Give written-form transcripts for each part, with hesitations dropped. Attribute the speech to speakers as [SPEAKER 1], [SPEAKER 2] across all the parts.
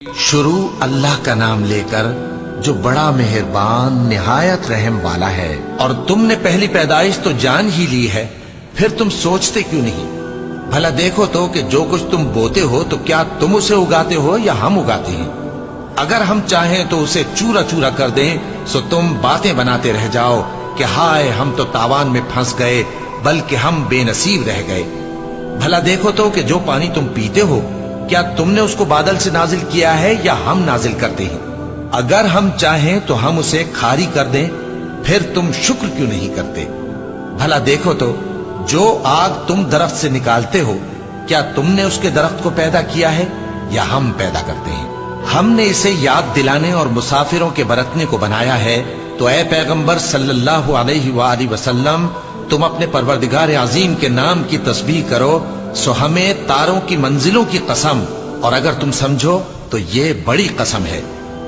[SPEAKER 1] شروع اللہ کا نام لے کر جو بڑا مہربان نہایت رحم والا ہے۔ اور تم نے پہلی پیدائش تو جان ہی لی ہے، پھر تم سوچتے کیوں نہیں؟ بھلا دیکھو تو کہ جو کچھ تم بوتے ہو تو کیا تم اسے اگاتے ہو یا ہم اگاتے ہیں؟ اگر ہم چاہیں تو اسے چورا چورا کر دیں سو تم باتیں بناتے رہ جاؤ کہ ہائے ہم تو تاوان میں پھنس گئے، بلکہ ہم بے نصیب رہ گئے۔ بھلا دیکھو تو کہ جو پانی تم پیتے ہو کیا تم نے اس کو بادل سے نازل کیا ہے یا ہم نازل کرتے ہیں؟ اگر ہم چاہیں تو ہم اسے کھاری کر دیں، پھر تم شکر کیوں نہیں کرتے؟ بھلا دیکھو تو جو آگ تم درخت سے نکالتے ہو کیا تم نے اس کے درخت کو پیدا کیا ہے یا ہم پیدا کرتے ہیں؟ ہم نے اسے یاد دلانے اور مسافروں کے برتنے کو بنایا ہے، تو اے پیغمبر صلی اللہ علیہ وآلہ وسلم تم اپنے پروردگار عظیم کے نام کی تسبیح کرو، سو ہمیں تاروں کی منزلوں کی قسم، اور اگر تم سمجھو تو یہ بڑی قسم ہے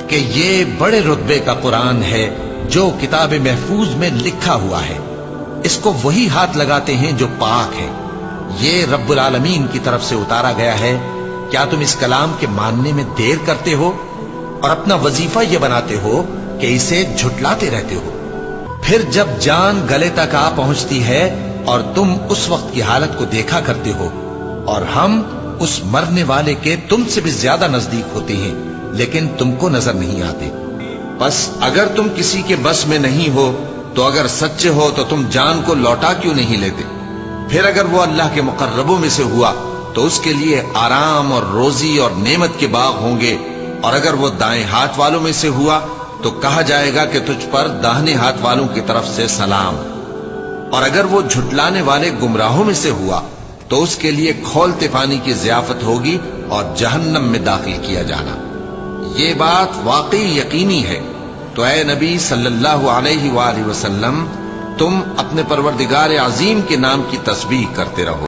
[SPEAKER 1] کہ یہ بڑے رتبے کا قرآن ہے جو کتاب محفوظ میں لکھا ہوا ہے، اس کو وہی ہاتھ لگاتے ہیں جو پاک ہے، یہ رب العالمین کی طرف سے اتارا گیا ہے۔ کیا تم اس کلام کے ماننے میں دیر کرتے ہو اور اپنا وظیفہ یہ بناتے ہو کہ اسے جھٹلاتے رہتے ہو؟ پھر جب جان گلے تک آ پہنچتی ہے اور تم اس وقت کی حالت کو دیکھا کرتے ہو، اور ہم اس مرنے والے کے تم سے بھی زیادہ نزدیک ہوتے ہیں لیکن تم کو نظر نہیں آتے۔ بس اگر تم کسی کے بس میں نہیں ہو تو اگر سچے ہو تو تم جان کو لوٹا کیوں نہیں لیتے؟ پھر اگر وہ اللہ کے مقربوں میں سے ہوا تو اس کے لیے آرام اور روزی اور نعمت کے باغ ہوں گے، اور اگر وہ دائیں ہاتھ والوں میں سے ہوا تو کہا جائے گا کہ تجھ پر داہنے ہاتھ والوں کی طرف سے سلام، اور اگر وہ جھٹلانے والے گمراہوں میں سے ہوا تو اس کے لیے کھولتے پانی کی ضیافت ہوگی اور جہنم میں داخل کیا جانا۔ یہ بات واقعی یقینی ہے، تو اے نبی صلی اللہ علیہ وآلہ وسلم تم اپنے پروردگار عظیم کے نام کی تسبیح کرتے رہو۔